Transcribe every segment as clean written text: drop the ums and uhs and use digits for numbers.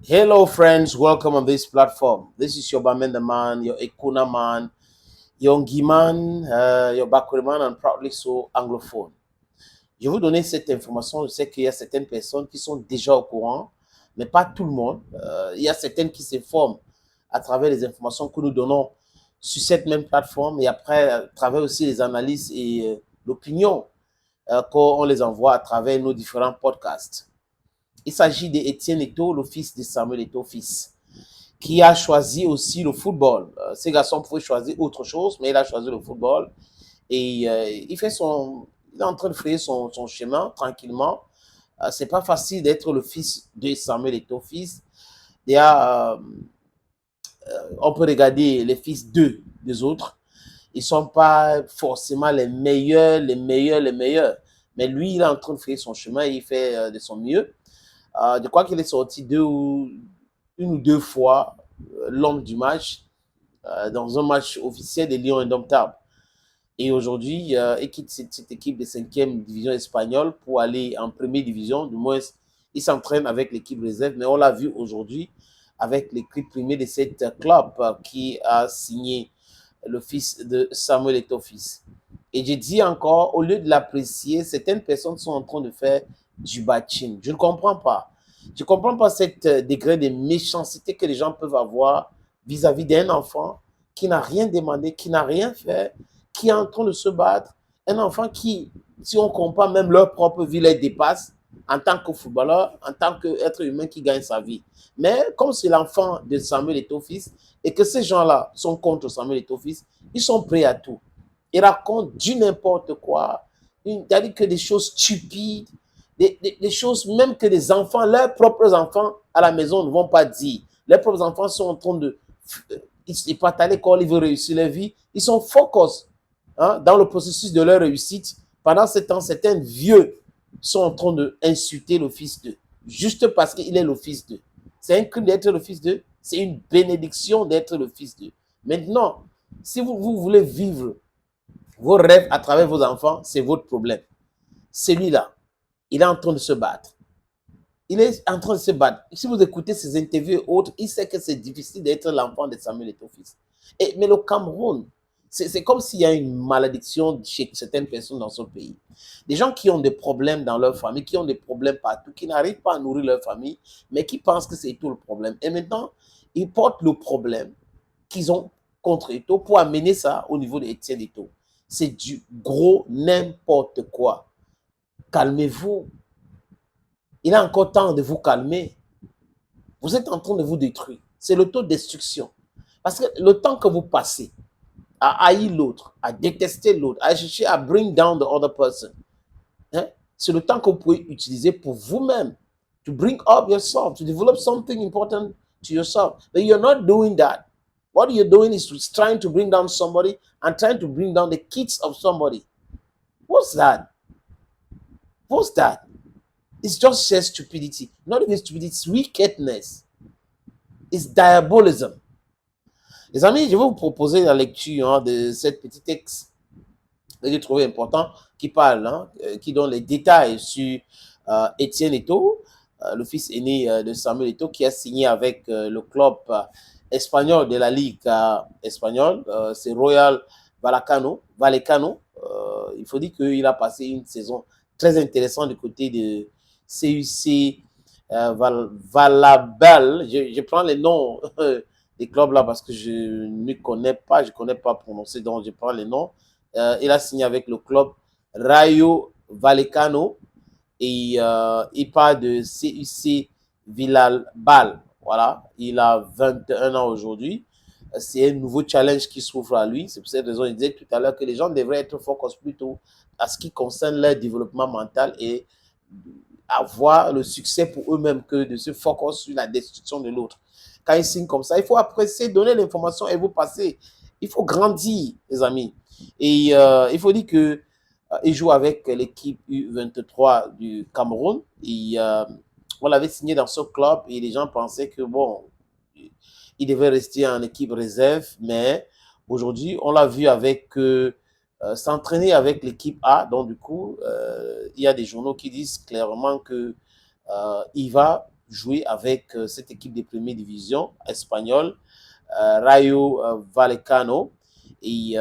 Hello, friends. Welcome on this platform. This is your Bamenda man, your Ekuna man, your Ngi man, your Bakure man, and proudly so anglophone. Je vais vous donner cette information. Je sais qu'il y a certaines personnes qui sont déjà au courant, mais pas tout le monde. Il y a certaines qui se forment à travers les informations que nous donnons sur cette même plateforme et après, à travers aussi les analyses et l'opinion qu'on les envoie à travers nos différents podcasts. Il s'agit d'Étienne Eto'o, le fils de Samuel Eto'o, fils, qui a choisi aussi le football. Ces garçons pouvaient choisir autre chose, mais il a choisi le football. Et il est en train de frayer son chemin tranquillement. C'est pas facile d'être le fils de Samuel Eto'o, fils. Il y a, on peut regarder les fils d'eux, des autres. Ils sont pas forcément les meilleurs, les meilleurs, les meilleurs. Mais lui, il est en train de frayer son chemin et il fait de son mieux. Je crois qu'il est sorti une ou deux fois l'homme du match dans un match officiel des Lions Indomptables. Et aujourd'hui, il quitte cette équipe de 5e division espagnole pour aller en première division. Du moins, il s'entraîne avec l'équipe réserve, mais on l'a vu aujourd'hui avec l'équipe primée de cette club qui a signé le fils de Samuel Eto'o-Fils. Et je dis encore, au lieu de l'apprécier, certaines personnes sont en train de faire du bashing. Je ne comprends pas. Je ne comprends pas cette degré de méchanceté que les gens peuvent avoir vis-à-vis d'un enfant qui n'a rien demandé, qui n'a rien fait, qui est en train de se battre. Un enfant qui, si on compare même leur propre vie, les dépasse en tant que footballeur, en tant qu'être humain qui gagne sa vie. Mais comme c'est l'enfant de Samuel Eto'o-Fils et que ces gens-là sont contre Samuel Eto'o-Fils, ils sont prêts à tout. Ils racontent du n'importe quoi, c'est-à-dire que des choses stupides, des choses même que les enfants, leurs propres enfants à la maison ne vont pas dire. Leurs propres enfants sont en train de... Ils ne sont pas à l'école, ils veulent réussir leur vie. Ils sont focus dans le processus de leur réussite. Pendant ce temps, certains vieux sont en train d'insulter le fils d'eux, juste parce qu'il est le fils d'eux. C'est un crime d'être le fils d'eux, c'est une bénédiction d'être le fils d'eux. Maintenant, si vous voulez vivre vos rêves à travers vos enfants, c'est votre problème. Celui-là, il est en train de se battre. Il est en train de se battre. Si vous écoutez ses interviews et autres, il sait que c'est difficile d'être l'enfant de Samuel Eto'o-Fils. Mais le Cameroun, c'est comme s'il y a une malédiction chez certaines personnes dans ce pays. Des gens qui ont des problèmes dans leur famille, qui ont des problèmes partout, qui n'arrivent pas à nourrir leur famille, mais qui pensent que c'est tout le problème. Et maintenant, ils portent le problème qu'ils ont contre Eto'o pour amener ça au niveau d'Étienne Eto'o. C'est du gros n'importe quoi. Calmez-vous. Il est encore temps de vous calmer. Vous êtes en train de vous détruire. C'est l'autodestruction. Parce que le temps que vous passez à haïr l'autre, à détester l'autre, à chercher à bring down the other person, hein, c'est le temps que vous pouvez utiliser pour vous-même, to bring up yourself, to develop something important to yourself. But you're not doing that. What you're doing is trying to bring down somebody and trying to bring down the kids of somebody. What's that? What's that? It's just sheer stupidity. Not even stupidity, it's wickedness. It's diabolism. Les amis, je vais vous proposer la lecture de cette petite texte que j'ai trouvé important qui parle, qui donne les détails sur Étienne Eto'o, le fils aîné de Samuel Eto'o, qui a signé avec le club espagnol de la Ligue espagnole, c'est Royal Vallecano. Il faut dire qu'il a passé une saison très intéressante du côté de CUC Valabal. Je prends les noms des clubs là parce que je ne connais pas, je ne connais pas prononcer, donc je prends les noms. Il a signé avec le club Rayo Vallecano et il part de CUC Villalbal. Voilà, il a 21 ans aujourd'hui. C'est un nouveau challenge qui s'ouvre à lui. C'est pour cette raison, il disait tout à l'heure que les gens devraient être focus plutôt à ce qui concerne leur développement mental et avoir le succès pour eux-mêmes que de se focus sur la destruction de l'autre. Quand ils signent comme ça, il faut apprécier, donner l'information et vous passer. Il faut grandir, les amis. Et il faut dire que il joue avec l'équipe U23 du Cameroun. Et, on l'avait signé dans ce club et les gens pensaient que bon, il devait rester en équipe réserve, mais aujourd'hui, on l'a vu avec s'entraîner avec l'équipe A. Donc, du coup, il y a des journaux qui disent clairement que il va jouer avec cette équipe de première division espagnole, Rayo Vallecano. Et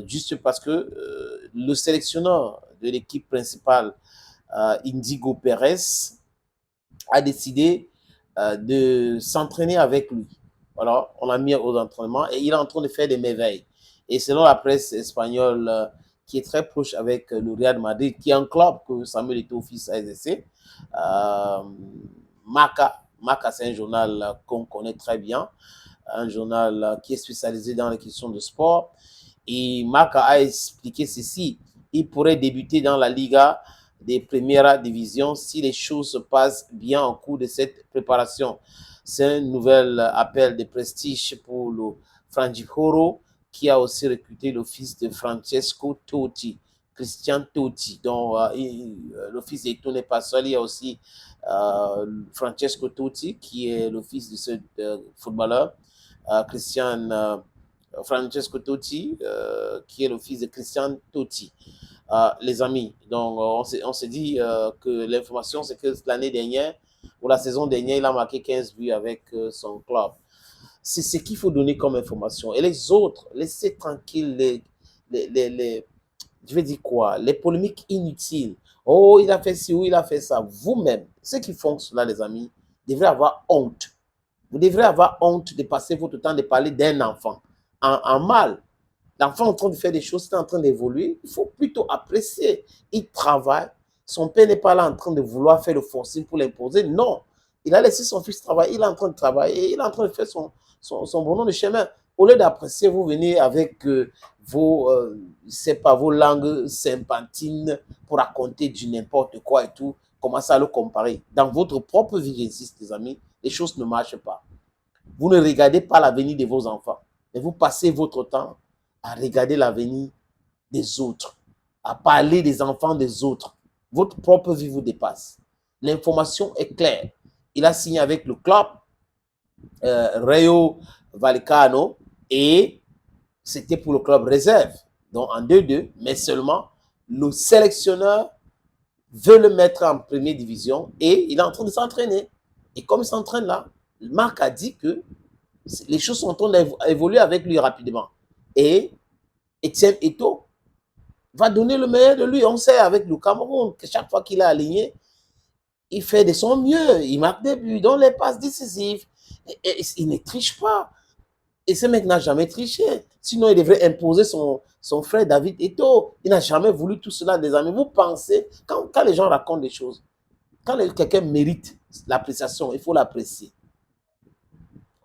juste parce que le sélectionneur de l'équipe principale, Indigo Pérez, a décidé de s'entraîner avec lui. Voilà, on l'a mis aux entraînements et il est en train de faire des merveilles. Et selon la presse espagnole, qui est très proche avec le Real Madrid, qui est un club que Samuel Eto'o fils a exercé, Marca, c'est un journal qu'on connaît très bien, un journal qui est spécialisé dans les questions de sport. Et Marca a expliqué ceci: il pourrait débuter dans la Liga des premières divisions si les choses se passent bien au cours de cette préparation. C'est un nouvel appel de prestige pour le Frangiphoro, qui a aussi recruté le fils de Francesco Totti, Christian Totti. Donc, le fils d'Eto'o n'est pas seul. Il y a aussi Francesco Totti, qui est le fils de ce footballeur, Francesco Totti, qui est le fils de Christian Totti. Les amis, donc on s'est dit que l'information, c'est que l'année dernière, ou la saison dernière, il a marqué 15 buts avec son club. C'est ce qu'il faut donner comme information. Et les autres, laissez tranquille je vais dire quoi, les polémiques inutiles. Oh, il a fait ci ou il a fait ça. Vous-même, ceux qui font cela, les amis, devrez avoir honte. Vous devrez avoir honte de passer votre temps de parler d'un enfant en mal. L'enfant est en train de faire des choses, il est en train d'évoluer. Il faut plutôt apprécier. Il travaille. Son père n'est pas là en train de vouloir faire le forcing pour l'imposer. Non. Il a laissé son fils travailler. Il est en train de travailler. Il est en train de faire son bonhomme de chemin. Au lieu d'apprécier, vous venez avec vos langues sympatines pour raconter du n'importe quoi et tout. Commencez à le comparer. Dans votre propre vie, j'insiste, les amis, les choses ne marchent pas. Vous ne regardez pas l'avenir de vos enfants, mais vous passez votre temps à regarder l'avenir des autres, à parler des enfants des autres. Votre propre vie vous dépasse. L'information est claire. Il a signé avec le club Rayo Vallecano et c'était pour le club réserve, donc en 2-2, mais seulement le sélectionneur veut le mettre en première division et il est en train de s'entraîner. Et comme il s'entraîne là, Marc a dit que les choses sont en train d'évoluer avec lui rapidement. Et Etienne Eto'o va donner le meilleur de lui. On sait avec le Cameroun que chaque fois qu'il est aligné, il fait de son mieux. Il marque des buts, donne les passes décisives. Et il ne triche pas. Et ce mec n'a jamais triché. Sinon, il devrait imposer son frère David Eto'o. Il n'a jamais voulu tout cela, des amis. Vous pensez, quand les gens racontent des choses, quand quelqu'un mérite l'appréciation, il faut l'apprécier.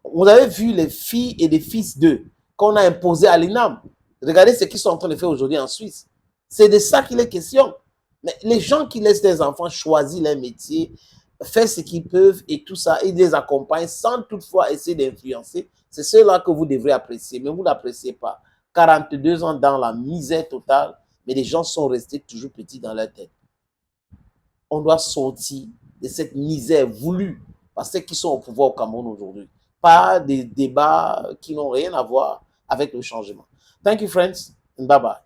Vous avez vu les filles et les fils d'eux qu'on a imposés à l'INAM. Regardez ce qu'ils sont en train de faire aujourd'hui en Suisse. C'est de ça qu'il est question. Mais les gens qui laissent des enfants choisir leur métier, faire ce qu'ils peuvent et tout ça, ils les accompagnent sans toutefois essayer d'influencer, c'est ceux-là que vous devrez apprécier. Mais vous ne l'appréciez pas. 42 ans dans la misère totale, mais les gens sont restés toujours petits dans leur tête. On doit sortir de cette misère voulue par ceux qui sont au pouvoir au Cameroun aujourd'hui. Pas des débats qui n'ont rien à voir avec le changement. Thank you, friends, and bye-bye.